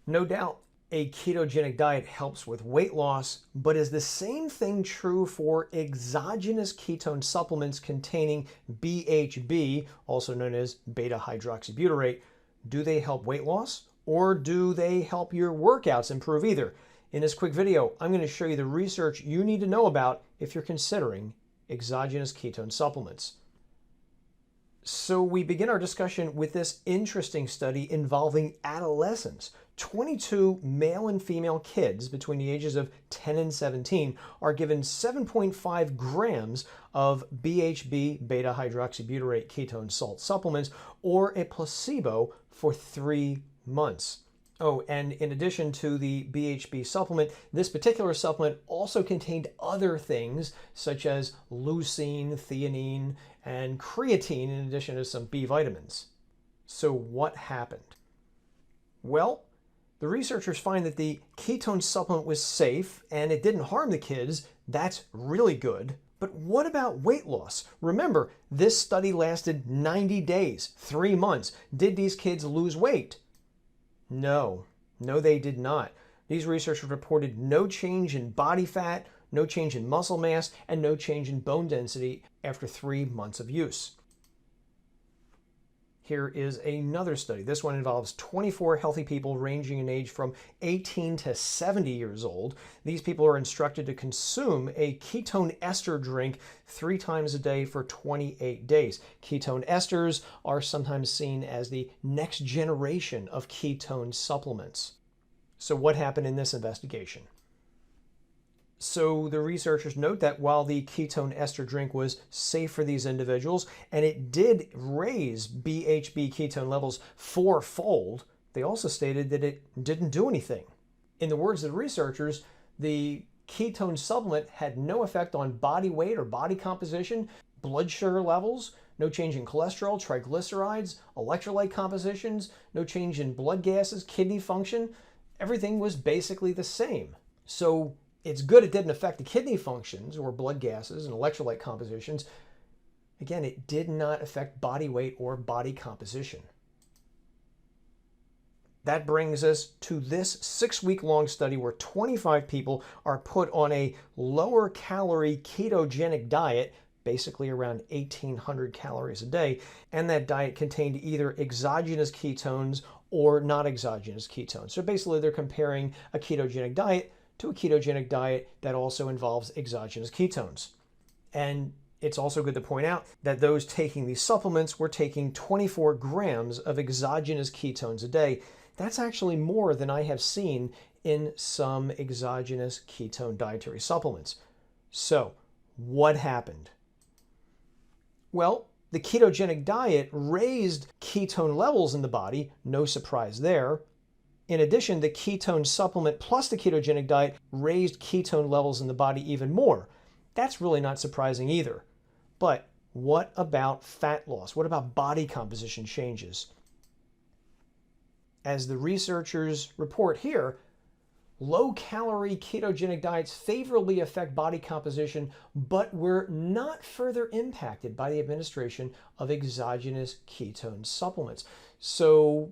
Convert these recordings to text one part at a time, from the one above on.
No doubt, a ketogenic diet helps with weight loss, but is the same thing true for exogenous ketone supplements containing BHB, also known as beta hydroxybutyrate? Do they help weight loss, or do they help your workouts improve either? In this quick video, I'm going to show you the research you need to know about if you're considering exogenous ketone supplements. So we begin our discussion with this interesting study involving adolescents. 22 male and female kids between the ages of 10 and 17 are given 7.5 grams of BHB beta hydroxybutyrate ketone salt supplements or a placebo for 3 months. Oh, and in addition to the BHB supplement, this particular supplement also contained other things such as leucine, theanine, and creatine in addition to some B vitamins. So what happened? Well, the researchers find that the ketone supplement was safe and it didn't harm the kids. That's really good. But what about weight loss? Remember, this study lasted 90 days, 3 months. Did these kids lose weight? No, they did not. These researchers reported no change in body fat, no change in muscle mass, and no change in bone density after 3 months of use. Here is another study. This one involves 24 healthy people ranging in age from 18 to 70 years old. These people are instructed to consume a ketone ester drink 3 times a day for 28 days. Ketone esters are sometimes seen as the next generation of ketone supplements. So what happened in this investigation? So the researchers note that while the ketone ester drink was safe for these individuals and it did raise BHB ketone levels 4-fold, they also stated that it didn't do anything. In the words of the researchers, the ketone supplement had no effect on body weight or body composition, blood sugar levels, no change in cholesterol, triglycerides, electrolyte compositions, no change in blood gases, kidney function. Everything was basically the same. So it's good it didn't affect the kidney functions or blood gases and electrolyte compositions. Again, it did not affect body weight or body composition. That brings us to this 6-week-long study where 25 people are put on a lower calorie ketogenic diet, basically around 1,800 calories a day, and that diet contained either exogenous ketones or not exogenous ketones. So basically they're comparing a ketogenic diet to a ketogenic diet that also involves exogenous ketones. And it's also good to point out that those taking these supplements were taking 24 grams of exogenous ketones a day. That's actually more than I have seen in some exogenous ketone dietary supplements. So, what happened? Well, the ketogenic diet raised ketone levels in the body, no surprise there. In addition, the ketone supplement plus the ketogenic diet raised ketone levels in the body even more. That's really not surprising either. But what about fat loss? What about body composition changes? As the researchers report here, low-calorie ketogenic diets favorably affect body composition, but were not further impacted by the administration of exogenous ketone supplements. So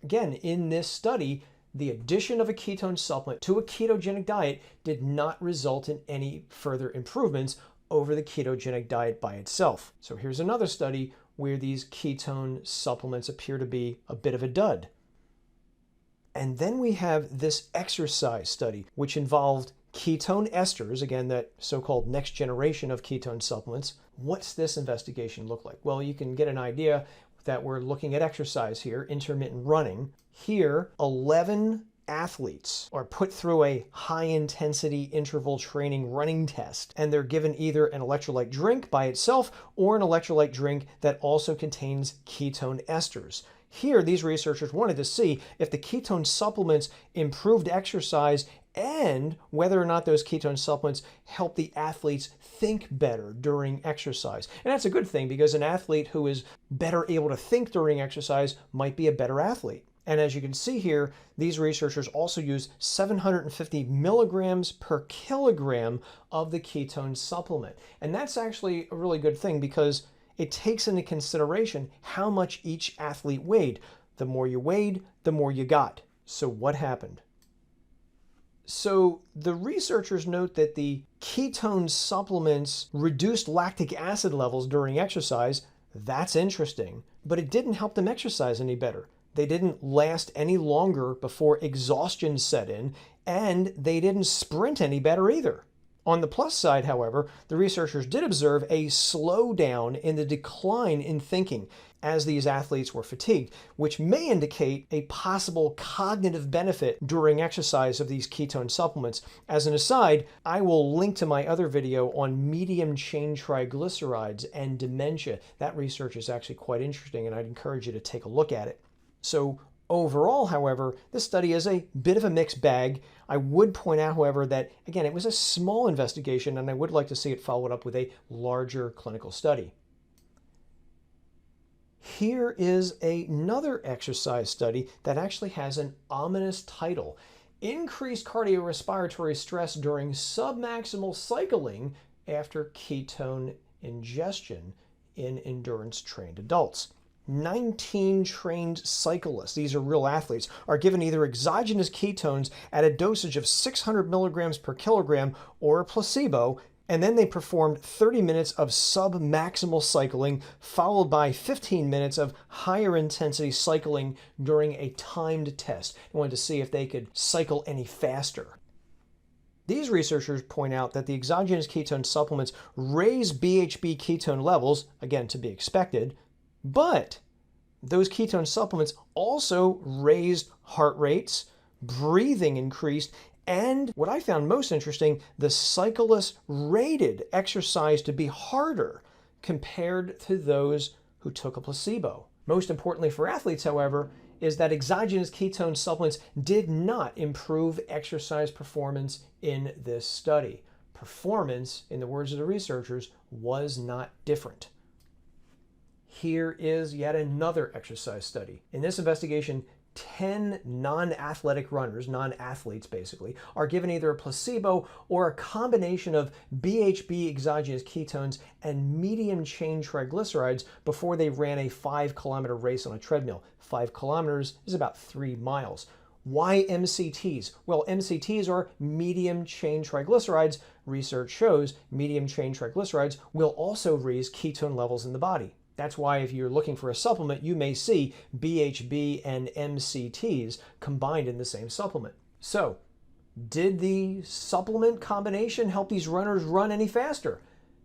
again, in this study, the addition of a ketone supplement to a ketogenic diet did not result in any further improvements over the ketogenic diet by itself. So here's another study where these ketone supplements appear to be a bit of a dud. And then we have this exercise study, which involved ketone esters, again, that so-called next generation of ketone supplements. What's this investigation look like? Well, you can get an idea that we're looking at exercise here, intermittent running. Here, 11 athletes are put through a high-intensity interval training running test, and they're given either an electrolyte drink by itself or an electrolyte drink that also contains ketone esters. Here, these researchers wanted to see if the ketone supplements improved exercise and whether or not those ketone supplements help the athletes think better during exercise. And that's a good thing because an athlete who is better able to think during exercise might be a better athlete. And as you can see here, these researchers also used 750 milligrams per kilogram of the ketone supplement. And that's actually a really good thing because it takes into consideration how much each athlete weighed. The more you weighed, the more you got. So what happened? So the researchers note that the ketone supplements reduced lactic acid levels during exercise. That's interesting, but it didn't help them exercise any better. They didn't last any longer before exhaustion set in, and they didn't sprint any better either. On the plus side, however, the researchers did observe a slowdown in the decline in thinking as these athletes were fatigued, which may indicate a possible cognitive benefit during exercise of these ketone supplements. As an aside, I will link to my other video on medium chain triglycerides and dementia. That research is actually quite interesting, and I'd encourage you to take a look at it. So overall, however, this study is a bit of a mixed bag. I would point out, however, that, again, it was a small investigation, and I would like to see it followed up with a larger clinical study. Here is another exercise study that actually has an ominous title: Increased cardiorespiratory stress during submaximal cycling after ketone ingestion in endurance-trained adults. 19 trained cyclists, these are real athletes, are given either exogenous ketones at a dosage of 600 milligrams per kilogram or a placebo, and then they performed 30 minutes of submaximal cycling, followed by 15 minutes of higher intensity cycling during a timed test. They wanted to see if they could cycle any faster. These researchers point out that the exogenous ketone supplements raise BHB ketone levels, again to be expected, but those ketone supplements also raised heart rates, breathing increased, and what I found most interesting, the cyclists rated exercise to be harder compared to those who took a placebo. Most importantly for athletes, however, is that exogenous ketone supplements did not improve exercise performance in this study. Performance, in the words of the researchers, was not different. Here is yet another exercise study. In this investigation, 10 non-athletic runners, non-athletes basically, are given either a placebo or a combination of BHB exogenous ketones and medium chain triglycerides before they ran a 5-kilometer race on a treadmill. 5 kilometers is about 3 miles. Why MCTs? Well, MCTs are medium chain triglycerides. Research shows medium chain triglycerides will also raise ketone levels in the body. That's why if you're looking for a supplement, you may see BHB and MCTs combined in the same supplement. So, did the supplement combination help these runners run any faster?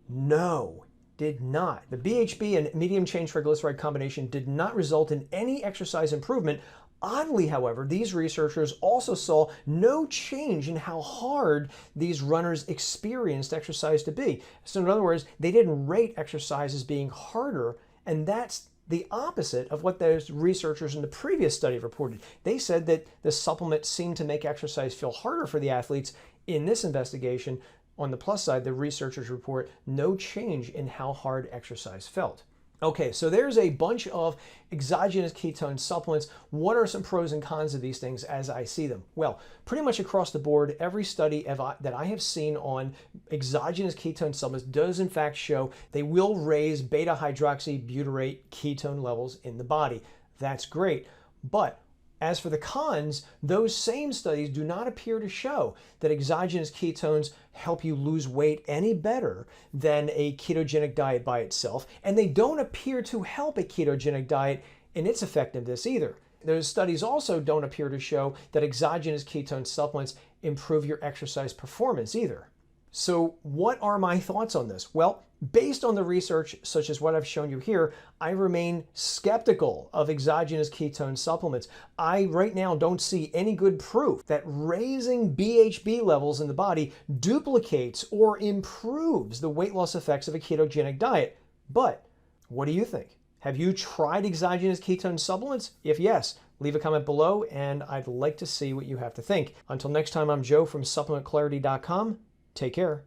No, did not. The BHB and medium chain triglyceride combination did not result in any exercise improvement. Oddly, however, these researchers also saw no change in how hard these runners experienced exercise to be. So in other words, they didn't rate exercise as being harder, and that's the opposite of what those researchers in the previous study reported. They said that the supplement seemed to make exercise feel harder for the athletes. In this investigation, on the plus side, the researchers report no change in how hard exercise felt. Okay, so there's a bunch of exogenous ketone supplements. What are some pros and cons of these things as I see them? Well, pretty much across the board, every study that I have seen on exogenous ketone supplements does in fact show they will raise beta-hydroxybutyrate ketone levels in the body. That's great, but as for the cons, those same studies do not appear to show that exogenous ketones help you lose weight any better than a ketogenic diet by itself, and they don't appear to help a ketogenic diet in its effectiveness either. Those studies also don't appear to show that exogenous ketone supplements improve your exercise performance either. So what are my thoughts on this? Well, based on the research such as what I've shown you here, I remain skeptical of exogenous ketone supplements. I right now don't see any good proof that raising BHB levels in the body duplicates or improves the weight loss effects of a ketogenic diet. But what do you think? Have you tried exogenous ketone supplements? If yes, leave a comment below and I'd like to see what you have to think. Until next time, I'm Joe from supplementclarity.com. Take care.